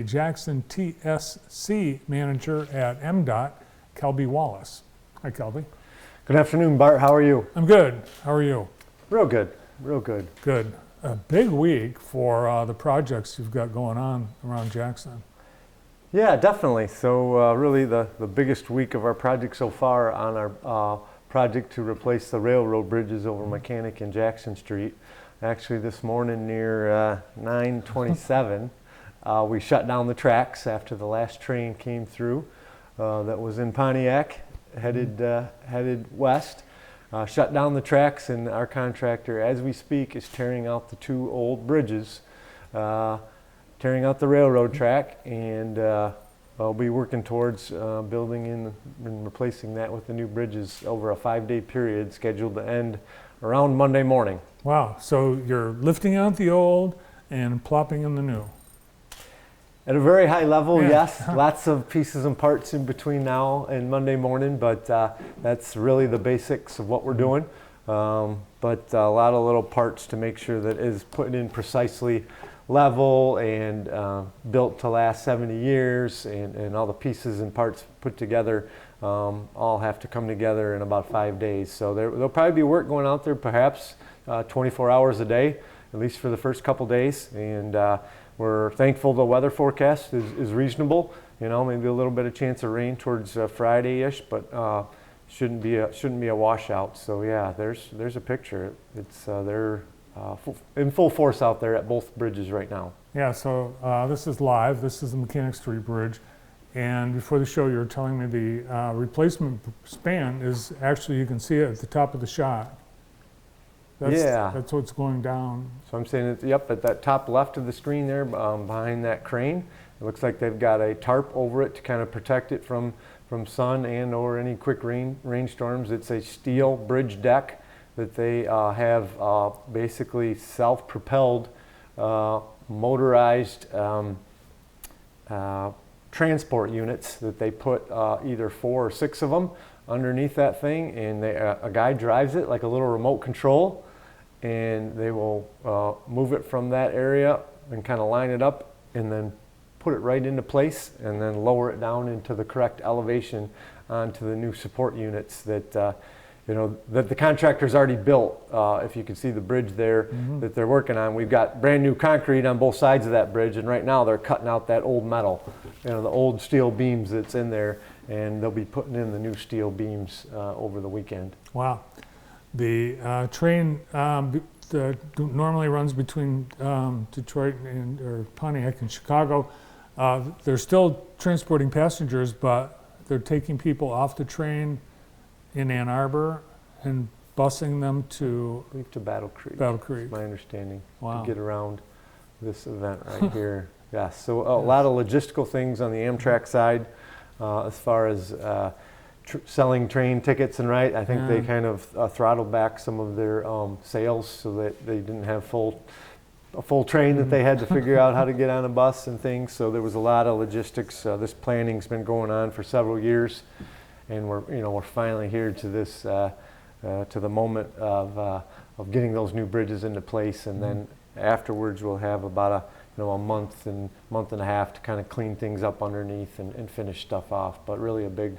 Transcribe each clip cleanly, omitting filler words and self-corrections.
Jackson TSC manager at MDOT, Kelby Wallace. Hi, Kelby. Good afternoon, Bart. How are you? I'm good. How are you? Real good. Real good. Good. A big week for the projects you've got going on around Jackson. Yeah, definitely. So really the biggest week of our project so far on our project to replace the railroad bridges over Mechanic and Jackson Street. Actually, this morning near 9:27, we shut down the tracks after the last train came through that was in Pontiac, headed west. Shut down the tracks, and our contractor, as we speak, is tearing out the two old bridges, tearing out the railroad track, and I'll be working towards building in and replacing that with the new bridges over a 5-day period scheduled to end around Monday morning. Wow. So you're lifting out the old and plopping in the new. At a very high level, Yeah. yes. Lots of pieces and parts in between now and Monday morning, but that's really the basics of what we're doing. But a lot of little parts to make sure that it is put in precisely level and built to last 70 years, and all the pieces and parts put together all have to come together in about 5 days. So there'll probably be work going out there, perhaps 24 hours a day, at least for the first couple days. And we're thankful the weather forecast is reasonable. You know, maybe a little bit of chance of rain towards Friday-ish, but shouldn't be a washout. So yeah, there's a picture. It's they're in full force out there at both bridges right now. Yeah, so this is live. This is the Mechanic Street Bridge. And before the show, you were telling me the replacement span is actually, you can see it at the top of the shot. That's what's going down. So I'm saying, yep, at that top left of the screen there, behind that crane, it looks like they've got a tarp over it to kind of protect it from sun and or any quick rainstorms. It's a steel bridge deck that they have basically self-propelled, motorized transport units that they put either 4 or 6 of them underneath that thing, and a guy drives it like a little remote control, and they will move it from that area and kind of line it up and then put it right into place and then lower it down into the correct elevation onto the new support units that that the contractor's already built. If you can see the bridge there that they're working on, we've got brand new concrete on both sides of that bridge, and right now they're cutting out that old metal, the old steel beams that's in there, and they'll be putting in the new steel beams over the weekend. Wow. The train normally runs between Detroit or Pontiac and Chicago. They're still transporting passengers, but they're taking people off the train in Ann Arbor and busing them to Battle Creek. Battle Creek. My understanding. Wow. To get around this event right here. Yes. So a lot of logistical things on the Amtrak side, as far as selling train tickets, and I think they kind of throttled back some of their sales so that they didn't have a full train that they had to figure out how to get on a bus and things. So there was a lot of logistics. This planning's been going on for several years, and we're finally here to this to the moment of getting those new bridges into place, and then afterwards we'll have about a month and a half to kind of clean things up underneath and finish stuff off. But really a big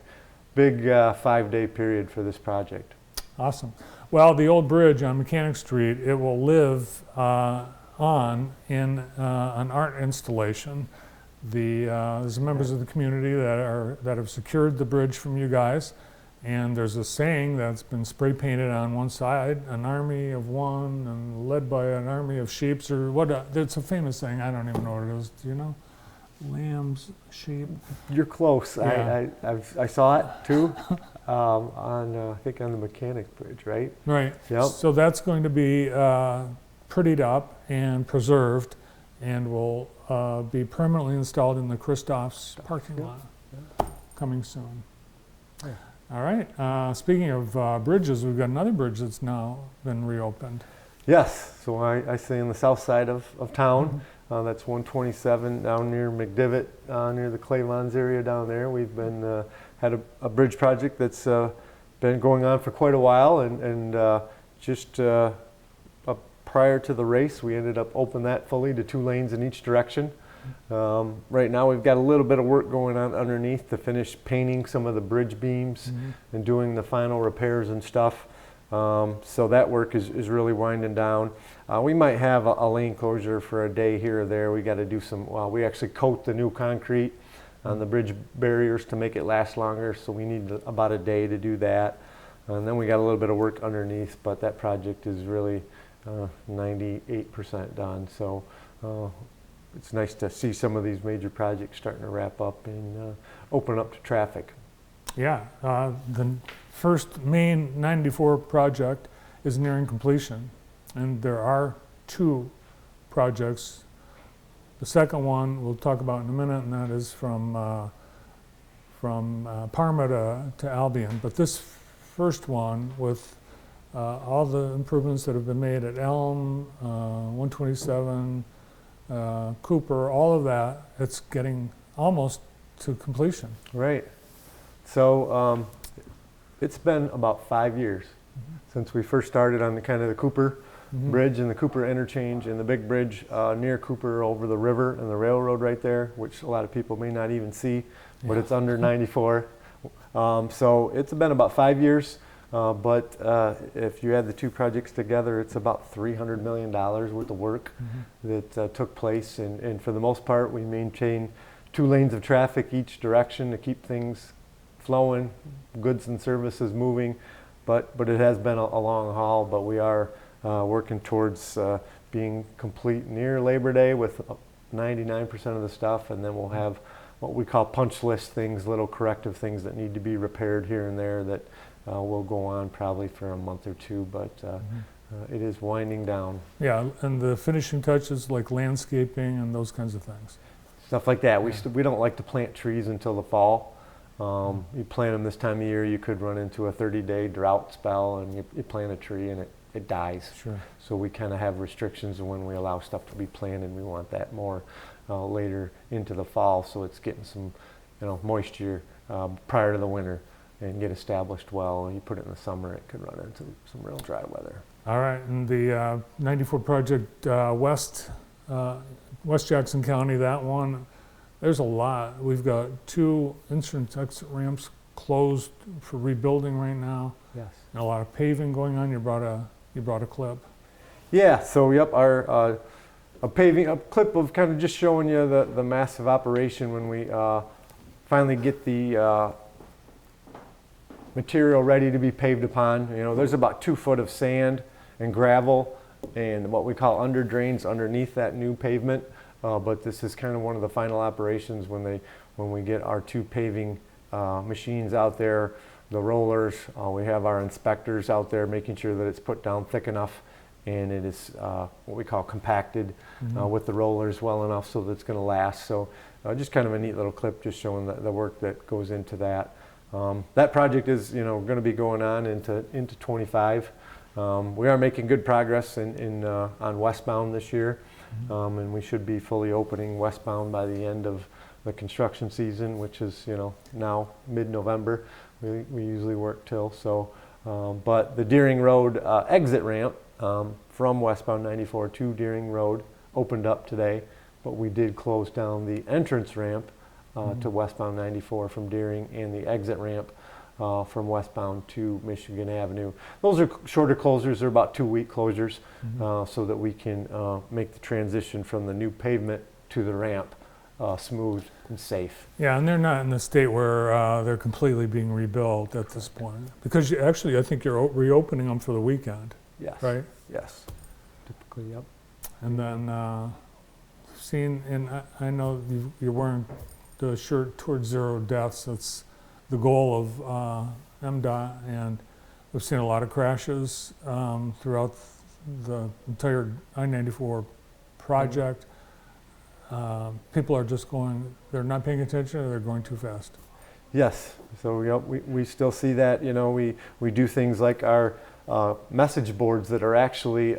5-day period for this project. Awesome. Well, the old bridge on Mechanic Street, it will live on in an art installation. There's members of the community that have secured the bridge from you guys, and there's a saying that's been spray painted on one side: "An army of one, and led by an army of sheep," or what? It's a famous saying. I don't even know what it is. Do you know? Lambs, sheep. You're close. Yeah. I saw it too on I think on the Mechanic Bridge, right? Right. Yep. So that's going to be prettied up and preserved, and will be permanently installed in the Christoph's parking lot. Coming soon. Yeah. All right. Speaking of bridges, we've got another bridge that's now been reopened. Yes. So I stay on the south side of town. That's 127 down near McDivitt, near the Clay Lawns area down there. We've been had a bridge project that's been going on for quite a while, and just prior to the race, we ended up opening that fully to 2 lanes in each direction. Right now we've got a little bit of work going on underneath to finish painting some of the bridge beams and doing the final repairs and stuff. So that work is really winding down. We might have a lane closure for a day here or there. We got to do some, we actually coat the new concrete on the bridge barriers to make it last longer, so we need about a day to do that. And then we got a little bit of work underneath, but that project is really 98% done. So it's nice to see some of these major projects starting to wrap up and open up to traffic. Yeah, the first main 94 project is nearing completion, and there are 2 projects. The second one we'll talk about in a minute, and that is from Parma to Albion. But this first one, with all the improvements that have been made at Elm, 127, Cooper, all of that, it's getting almost to completion. Right. So it's been about 5 years since we first started on the kind of the Cooper Bridge and the Cooper interchange and the big bridge near Cooper over the river and the railroad right there, which a lot of people may not even see, but it's under 94. So it's been about 5 years, but if you add the 2 projects together, it's about $300 million worth of work that took place. And for the most part, we maintain 2 lanes of traffic each direction to keep things flowing, goods and services moving. But it has been a long haul, but we are working towards being complete near Labor Day with 99% of the stuff, and then we'll have what we call punch list things, little corrective things that need to be repaired here and there that will go on probably for a month or 2, but it is winding down. Yeah, and the finishing touches like landscaping and those kinds of things. Stuff like that. We don't like to plant trees until the fall. You plant them this time of year, you could run into a 30-day drought spell, and you plant a tree and it dies. Sure. So we kind of have restrictions on when we allow stuff to be planted. We want that more later into the fall, so it's getting some, moisture prior to the winter and get established well. And you put it in the summer, it could run into some real dry weather. All right, and the 94 project West Jackson County, that one, there's a lot. We've got 2 entrance exit ramps closed for rebuilding right now. Yes. And a lot of paving going on. You brought a clip. Yeah. So yep, our a clip of kind of just showing you the massive operation when we finally get the material ready to be paved upon. There's about 2 foot of sand and gravel and what we call under drains underneath that new pavement. But this is kind of one of the final operations when we get our 2 paving machines out there, the rollers. We have our inspectors out there making sure that it's put down thick enough and it is what we call compacted with the rollers well enough so that it's going to last. So just kind of a neat little clip just showing the work that goes into that. That project is going to be going on into 25. We are making good progress on westbound this year. And we should be fully opening westbound by the end of the construction season, which is now mid-November. We usually work till so. But the Deering Road exit ramp from westbound 94 to Deering Road opened up today, but we did close down the entrance ramp to westbound 94 from Deering and the exit ramp from westbound to Michigan Avenue. Those are shorter closures. They're about 2-week closures so that we can make the transition from the new pavement to the ramp smooth and safe. Yeah, and they're not in the state where they're completely being rebuilt at this point. Because I think you're reopening them for the weekend. Yes. Right? Yes. Typically, yep. And then I know you're wearing the shirt towards 0 deaths. That's the goal of MDOT, and we've seen a lot of crashes throughout the entire I-94 project. People are just they're not paying attention, or they're going too fast. Yes, so yep, we still see that. We do things like our message boards that are actually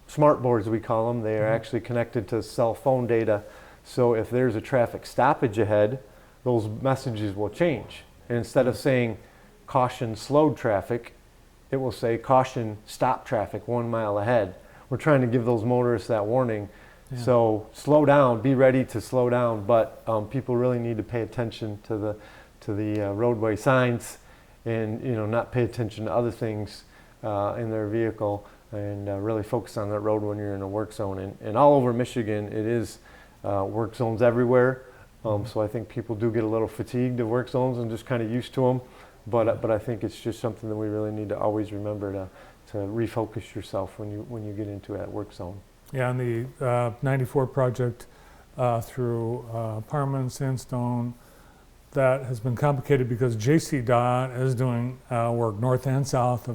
smart boards, we call them. They are actually connected to cell phone data. So if there's a traffic stoppage ahead, those messages will change. And instead of saying caution slowed traffic, it will say caution stop traffic 1 mile ahead. We're trying to give those motorists that warning Yeah. So slow down, be ready to slow down, but people really need to pay attention to the roadway signs and, you know, not pay attention to other things in their vehicle and really focus on that road when you're in a work zone. And all over Michigan, it is work zones everywhere. So I think people do get a little fatigued of work zones and just kind of used to them. But I think it's just something that we really need to always remember to refocus yourself when you get into that work zone. Yeah, and the 94 project through Parma and Sandstone, that has been complicated because JC Dot is doing work north and south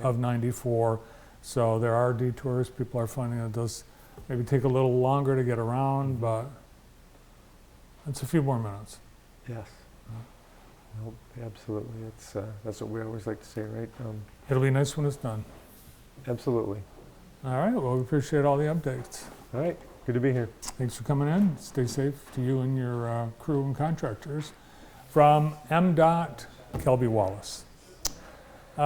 of 94. So there are detours. People are finding it does maybe take a little longer to get around, but it's a few more minutes. Yes. Nope, absolutely. That's what we always like to say, right? It'll be nice when it's done. Absolutely. All right, well, we appreciate all the updates. All right. Good to be here. Thanks for coming in. Stay safe to you and your crew and contractors. From MDOT, Kelby Wallace.